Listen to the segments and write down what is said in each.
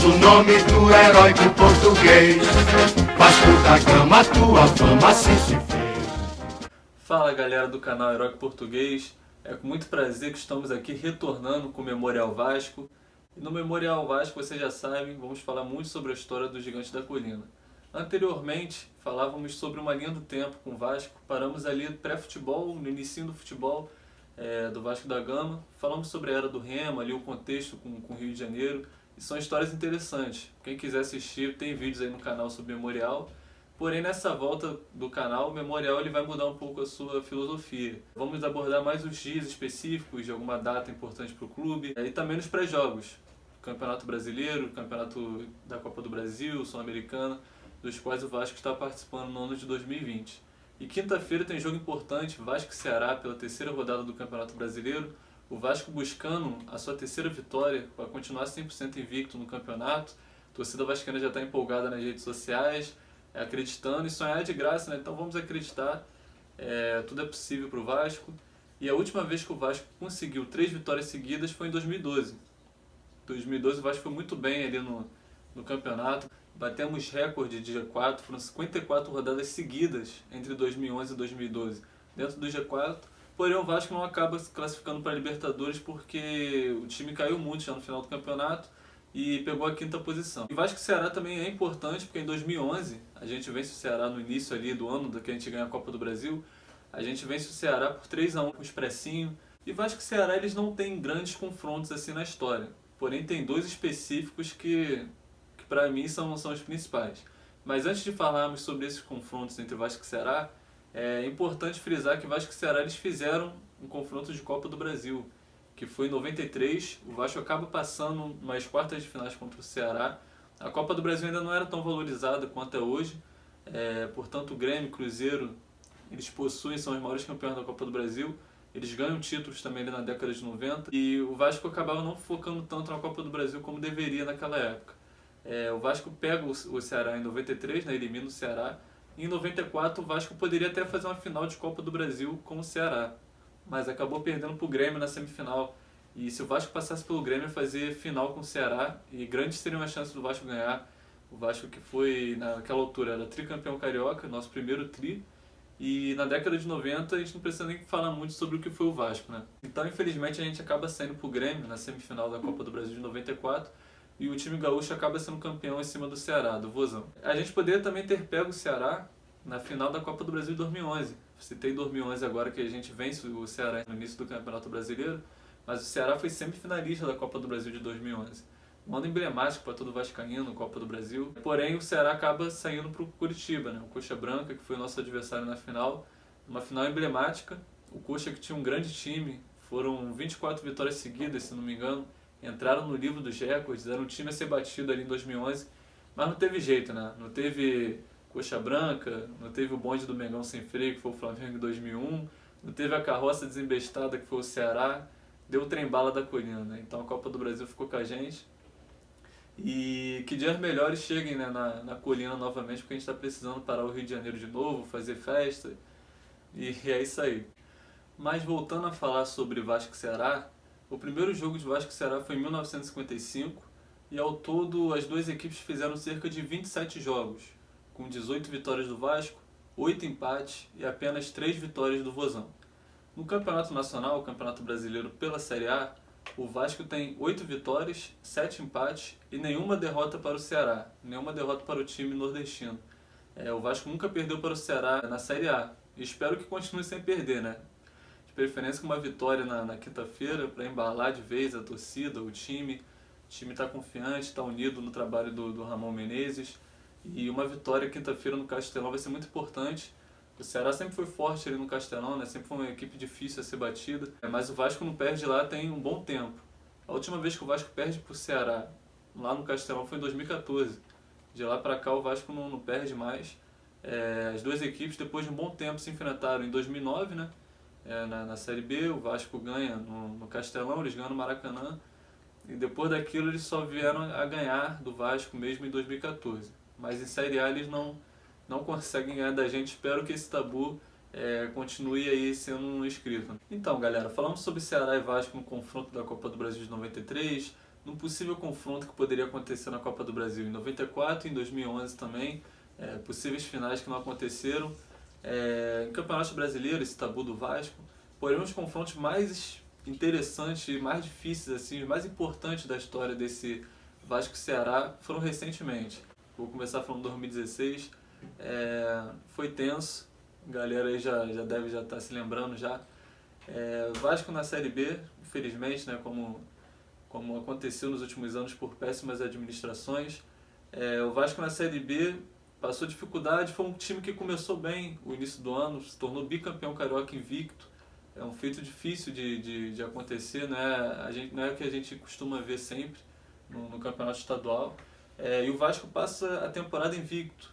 o nome do heróico português. Vasco da Gama, tua fama assim se fez. Fala galera do canal Heróico Português, é com muito prazer que estamos aqui retornando com o Memorial Vasco. E no Memorial Vasco, vocês já sabem, vamos falar muito sobre a história do Gigante da Colina. Anteriormente, falávamos sobre uma linha do tempo com o Vasco, paramos ali pré-futebol, no início do futebol do Vasco da Gama, falamos sobre a era do Remo, ali o contexto com o Rio de Janeiro, e são histórias interessantes. Quem quiser assistir, tem vídeos aí no canal sobre o Memorial. Porém, nessa volta do canal, o Memorial ele vai mudar um pouco a sua filosofia. Vamos abordar mais os dias específicos de alguma data importante para o clube e também nos pré-jogos. Campeonato Brasileiro, Campeonato da Copa do Brasil, Sul-Americana, dos quais o Vasco está participando no ano de 2020. E quinta-feira tem jogo importante, Vasco e Ceará, pela terceira rodada do Campeonato Brasileiro. O Vasco buscando a sua terceira vitória para continuar 100% invicto no campeonato. A torcida vascaína já está empolgada nas redes sociais, acreditando, e sonhar é de graça, né? Então vamos acreditar, tudo é possível para o Vasco. E a última vez que o Vasco conseguiu 3 vitórias seguidas foi em 2012. Em 2012 o Vasco foi muito bem ali no campeonato, batemos recorde de G4, foram 54 rodadas seguidas entre 2011 e 2012 dentro do G4, porém o Vasco não acaba se classificando para a Libertadores porque o time caiu muito já no final do campeonato e pegou a 5ª posição. E Vasco e Ceará também é importante porque em 2011 a gente vence o Ceará no início ali do ano que a gente ganha a Copa do Brasil, a gente vence o Ceará por 3-1 com o expressinho. E Vasco e Ceará eles não têm grandes confrontos assim na história, porém tem 2 específicos que para mim são os principais. Mas antes de falarmos sobre esses confrontos entre Vasco e Ceará, é importante frisar que Vasco e Ceará eles fizeram um confronto de Copa do Brasil, que foi em 93, o Vasco acaba passando umas quartas de finais contra o Ceará. A Copa do Brasil ainda não era tão valorizada quanto é hoje, portanto o Grêmio, Cruzeiro, eles possuem, são os maiores campeões da Copa do Brasil, eles ganham títulos também ali na década de 90, e o Vasco acabava não focando tanto na Copa do Brasil como deveria naquela época. O Vasco pega o Ceará em 93, né, elimina o Ceará, e em 94 o Vasco poderia até fazer uma final de Copa do Brasil com o Ceará, mas acabou perdendo para o Grêmio na semifinal. E se o Vasco passasse pelo Grêmio, fazer final com o Ceará, e grandes seriam as chances do Vasco ganhar. O Vasco que foi, naquela altura, era tricampeão carioca, nosso primeiro tri, e na década de 90 a gente não precisa nem falar muito sobre o que foi o Vasco, né? Então, infelizmente, a gente acaba saindo para o Grêmio na semifinal da Copa do Brasil de 94, e o time gaúcho acaba sendo campeão em cima do Ceará, do Vozão. A gente poderia também ter pego o Ceará na final da Copa do Brasil de 2011. Citei 2011 agora que a gente vence o Ceará no início do Campeonato Brasileiro, mas o Ceará foi semifinalista da Copa do Brasil de 2011. Um ano emblemático para todo vascaíno, Copa do Brasil. Porém, o Ceará acaba saindo para o Curitiba, né? O Coxa Branca, que foi o nosso adversário na final. Uma final emblemática. O Coxa, que tinha um grande time, foram 24 vitórias seguidas, se não me engano. Entraram no livro dos recordes, era um time a ser batido ali em 2011, mas não teve jeito, né? Não teve Coxa Branca, não teve o bonde do Mengão sem freio, que foi o Flamengo em 2001, não teve a carroça desembestada, que foi o Ceará, deu o trem-bala da Colina, né? Então a Copa do Brasil ficou com a gente. E que dias melhores cheguem, né, na Colina novamente, porque a gente está precisando parar o Rio de Janeiro de novo, fazer festa, e é isso aí. Mas voltando a falar sobre Vasco e Ceará, o primeiro jogo de Vasco e Ceará foi em 1955 e ao todo as 2 equipes fizeram cerca de 27 jogos, com 18 vitórias do Vasco, 8 empates e apenas 3 vitórias do Vozão. No Campeonato Nacional, o Campeonato Brasileiro pela Série A, o Vasco tem 8 vitórias, 7 empates e nenhuma derrota para o Ceará, nenhuma derrota para o time nordestino. O Vasco nunca perdeu para o Ceará na Série A e espero que continue sem perder, né? Preferência com uma vitória na quinta-feira para embalar de vez a torcida, o time. O time está confiante, está unido no trabalho do Ramon Menezes. E uma vitória quinta-feira no Castelão vai ser muito importante. O Ceará sempre foi forte ali no Castelão, né? Sempre foi uma equipe difícil a ser batida. Mas o Vasco não perde lá tem um bom tempo. A última vez que o Vasco perde para o Ceará lá no Castelão foi em 2014. De lá para cá o Vasco não perde mais. As 2 equipes depois de um bom tempo se enfrentaram em 2009, né? Na Série B, o Vasco ganha no Castelão, eles ganham no Maracanã, e depois daquilo eles só vieram a ganhar do Vasco mesmo em 2014. Mas em Série A eles não conseguem ganhar da gente, espero que esse tabu continue aí sendo escrito. Então galera, falamos sobre Ceará e Vasco no confronto da Copa do Brasil de 93, num possível confronto que poderia acontecer na Copa do Brasil em 94 e em 2011 também, possíveis finais que não aconteceram. Em Campeonato Brasileiro, esse tabu do Vasco, porém os confrontos mais interessantes e mais difíceis, assim, os mais importantes da história desse Vasco-Ceará foram recentemente. Vou começar falando de 2016, foi tenso, a galera aí já deve estar se lembrando já. Vasco na Série B, infelizmente, né, como aconteceu nos últimos anos por péssimas administrações. O Vasco na Série B passou dificuldade, foi um time que começou bem o início do ano, se tornou bicampeão carioca invicto. É um feito difícil de acontecer, né? Não é o que a gente costuma ver sempre no campeonato estadual. E o Vasco passa a temporada invicto.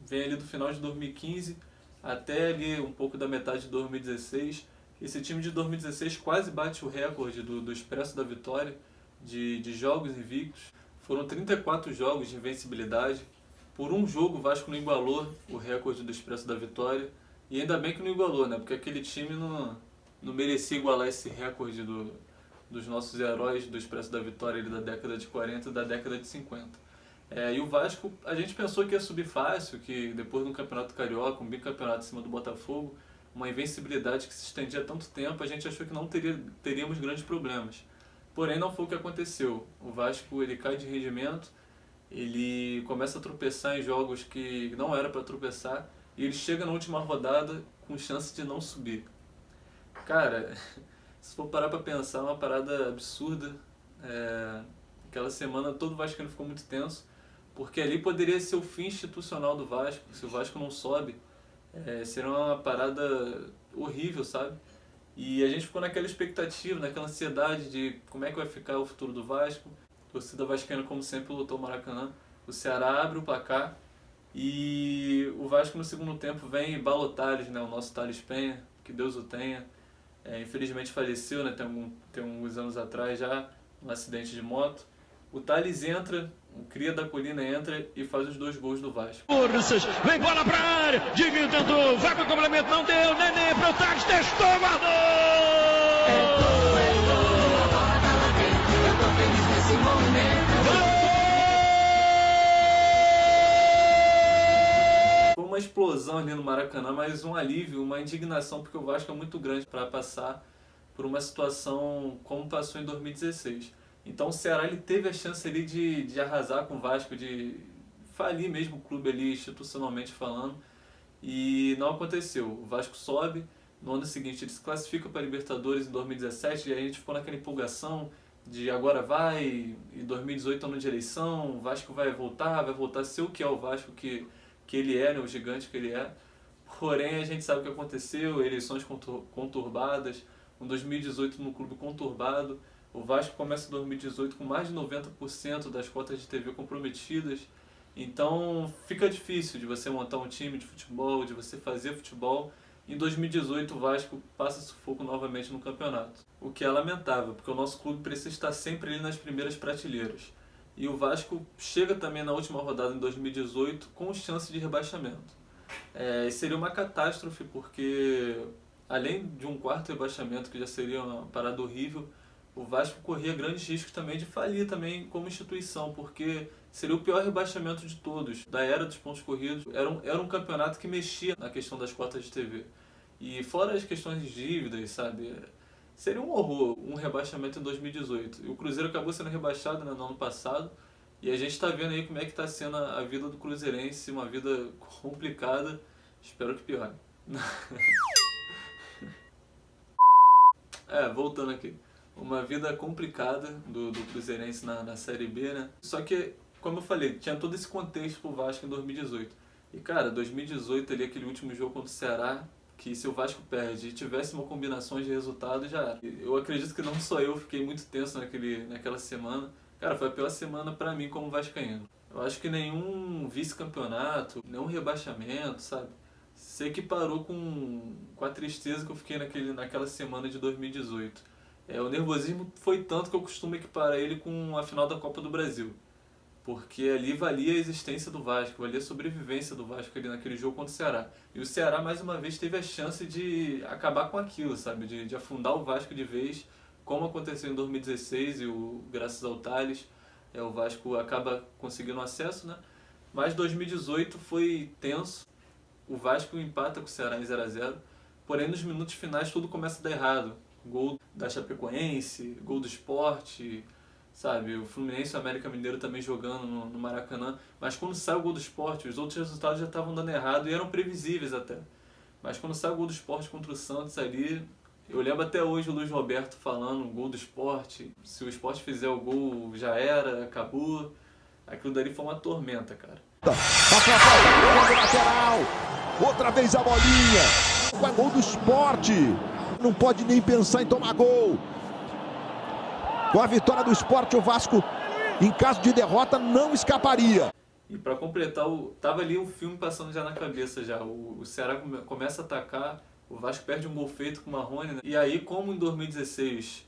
Vem ali do final de 2015 até ali um pouco da metade de 2016. Esse time de 2016 quase bate o recorde do Expresso da Vitória de jogos invictos. Foram 34 jogos de invencibilidade. Por um jogo o Vasco não igualou o recorde do Expresso da Vitória. E ainda bem que não igualou, né? Porque aquele time não merecia igualar esse recorde dos nossos heróis do Expresso da Vitória da década de 40 e da década de 50. E o Vasco, a gente pensou que ia subir fácil, que depois de um campeonato carioca, um bicampeonato em cima do Botafogo, uma invencibilidade que se estendia há tanto tempo, a gente achou que não teríamos grandes problemas. Porém, não foi o que aconteceu. O Vasco ele cai de rendimento, ele começa a tropeçar em jogos que não era para tropeçar, e ele chega na última rodada com chance de não subir. Cara, se for parar para pensar, é uma parada absurda. Aquela semana todo o vascaíno ficou muito tenso, porque ali poderia ser o fim institucional do Vasco. Se o Vasco não sobe, seria uma parada horrível, sabe? E a gente ficou naquela expectativa, naquela ansiedade de como é que vai ficar o futuro do Vasco. A torcida vascaína, como sempre, lutou o Maracanã. O Ceará abre o placar e o Vasco no segundo tempo vem e bala o Thales, né? O nosso Thales Penha, que Deus o tenha. Infelizmente faleceu, né? Tem alguns anos atrás já, um acidente de moto. O Thales entra, o cria da Colina entra e faz os 2 gols do Vasco. Forças, vem bola pra área, Diguinho tentou, vai pro complemento, não deu, Nenê pro Thales, testou, guardou! Agora tá lá dentro, eu tô feliz nesse momento. Foi uma explosão ali no Maracanã, mas um alívio, uma indignação, porque o Vasco é muito grande para passar por uma situação como passou em 2016. Então o Ceará ele teve a chance ali de arrasar com o Vasco, de falir mesmo o clube ali institucionalmente falando, e não aconteceu. O Vasco sobe, no ano seguinte ele se classifica para a Libertadores em 2017, e aí a gente ficou naquela empolgação de agora vai, e 2018 ano de eleição, o Vasco vai voltar a ser o que é o Vasco que ele é, né, o gigante que ele é. Porém a gente sabe o que aconteceu, eleições conturbadas, um 2018 no clube conturbado. O Vasco começa em 2018 com mais de 90% das cotas de TV comprometidas. Então fica difícil de você montar um time de futebol, de você fazer futebol. Em 2018 o Vasco passa sufoco novamente no campeonato. O que é lamentável, porque o nosso clube precisa estar sempre ali nas primeiras prateleiras. E o Vasco chega também na última rodada em 2018 com chance de rebaixamento. Seria uma catástrofe, porque além de um quarto rebaixamento, que já seria uma parada horrível, o Vasco corria grandes riscos também de falir também como instituição, porque seria o pior rebaixamento de todos, da era dos pontos corridos. Era um campeonato que mexia na questão das cotas de TV. E fora as questões de dívidas, sabe? Seria um horror, um rebaixamento em 2018. E o Cruzeiro acabou sendo rebaixado, né, no ano passado, e a gente está vendo aí como é que está sendo a vida do cruzeirense, uma vida complicada, espero que piore. Voltando aqui. Uma vida complicada do cruzeirense na Série B, né? Só que, como eu falei, tinha todo esse contexto pro Vasco em 2018. E cara, 2018 ali, aquele último jogo contra o Ceará, que se o Vasco perde e tivesse uma combinação de resultados, já era. Eu acredito que não só eu fiquei muito tenso naquela semana. Cara, foi a pior semana pra mim como vascaíno. Eu acho que nenhum vice-campeonato, nenhum rebaixamento, sabe? Se equiparou com a tristeza que eu fiquei naquela semana de 2018. O nervosismo foi tanto que eu costumo equiparar ele com a final da Copa do Brasil. Porque ali valia a existência do Vasco, valia a sobrevivência do Vasco ali naquele jogo contra o Ceará. E o Ceará mais uma vez teve a chance de acabar com aquilo, sabe? De afundar o Vasco de vez como aconteceu em 2016 graças ao Tales, o Vasco acaba conseguindo acesso, né? Mas 2018 foi tenso, o Vasco empata com o Ceará em 0-0, porém nos minutos finais tudo começa a dar errado. Gol da Chapecoense, gol do Sport, sabe? O Fluminense e o América Mineiro também jogando no Maracanã. Mas quando sai o gol do Sport, os outros resultados já estavam dando errado e eram previsíveis até. Mas quando sai o gol do Sport contra o Santos ali, eu lembro até hoje o Luiz Roberto falando, gol do Sport, se o Sport fizer o gol já era, acabou. Aquilo dali foi uma tormenta, cara. Lateral, outra vez a bolinha, é gol do Sport, não pode nem pensar em tomar gol. Com a vitória do Sport, o Vasco, em caso de derrota, não escaparia. E para completar, tava ali o filme passando já na cabeça já. O Ceará começa a atacar, o Vasco perde um gol feito com o Marrone, né? E aí, como em 2016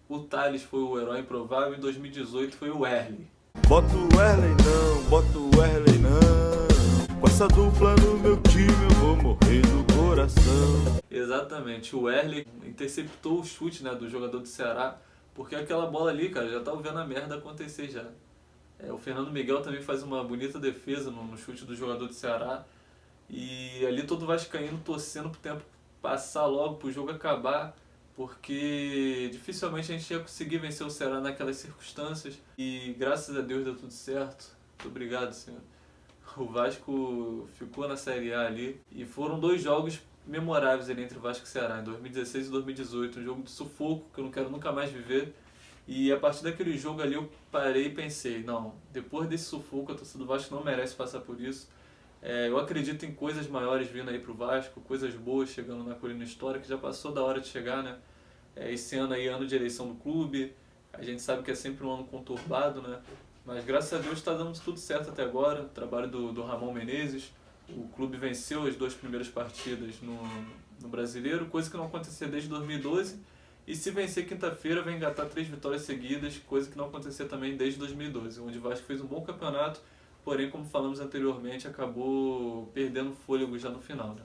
o Tales foi o herói improvável, em 2018 foi o Wehrli. Bota o Wehrli não, bota o Wehrli não. Com essa dupla no meu time eu vou morrer do coração. Exatamente, o Wehrli interceptou o chute, né, do jogador do Ceará, porque aquela bola ali, cara, já tava vendo a merda acontecer já. O Fernando Miguel também faz uma bonita defesa no chute do jogador do Ceará. E ali todo vascaíno torcendo pro tempo passar logo, pro jogo acabar, porque dificilmente a gente ia conseguir vencer o Ceará naquelas circunstâncias. E graças a Deus deu tudo certo. Muito obrigado, Senhor. O Vasco ficou na Série A ali. E foram 2 jogos memoráveis ali entre o Vasco e o Ceará, em 2016 e 2018. Um jogo de sufoco que eu não quero nunca mais viver. E a partir daquele jogo ali eu parei e pensei, não, depois desse sufoco a torcida do Vasco não merece passar por isso. Eu acredito em coisas maiores vindo aí pro Vasco, coisas boas chegando na colina histórica, que já passou da hora de chegar, né? Esse ano aí, ano de eleição do clube, a gente sabe que é sempre um ano conturbado, né? Mas graças a Deus está dando tudo certo até agora, o trabalho do Ramon Menezes, o clube venceu as 2 primeiras partidas no Brasileiro, coisa que não acontecia desde 2012, e se vencer quinta-feira vai engatar 3 vitórias seguidas, coisa que não acontecia também desde 2012, onde o Vasco fez um bom campeonato, porém, como falamos anteriormente, acabou perdendo fôlego já no final, né?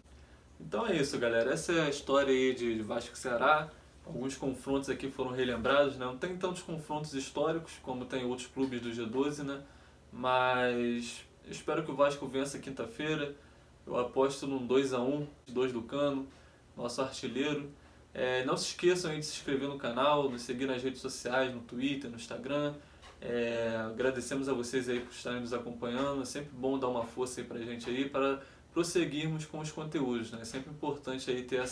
Então é isso, galera. Essa é a história aí de Vasco e Ceará. Alguns confrontos aqui foram relembrados, né? Não tem tantos confrontos históricos como tem outros clubes do G12, né? Mas eu espero que o Vasco vença quinta-feira. Eu aposto num 2-1, 2 do Cano, nosso artilheiro. Não se esqueçam aí de se inscrever no canal, nos seguir nas redes sociais, no Twitter, no Instagram. Agradecemos a vocês aí por estarem nos acompanhando. É sempre bom dar uma força aí pra gente aí, para prosseguirmos com os conteúdos, né? É sempre importante aí ter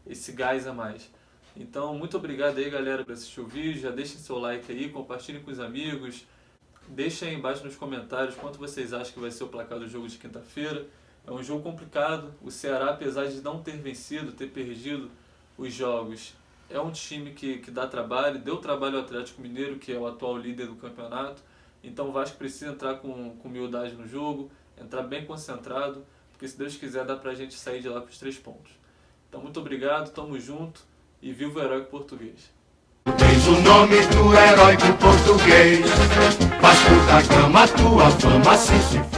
esse gás a mais. Então, muito obrigado aí, galera, por assistir o vídeo. Já deixem seu like aí, compartilhem com os amigos. Deixem aí embaixo nos comentários quanto vocês acham que vai ser o placar do jogo de quinta-feira. É um jogo complicado. O Ceará, apesar de não ter vencido, ter perdido os jogos, é um time que dá trabalho, deu trabalho ao Atlético Mineiro, que é o atual líder do campeonato. Então o Vasco precisa entrar com humildade no jogo, entrar bem concentrado, porque se Deus quiser dá pra gente sair de lá com os 3 pontos. Então muito obrigado, tamo junto e viva o heróico português. Tens o nome do heróico português, Vasco da Gama, tua fama assim se fez.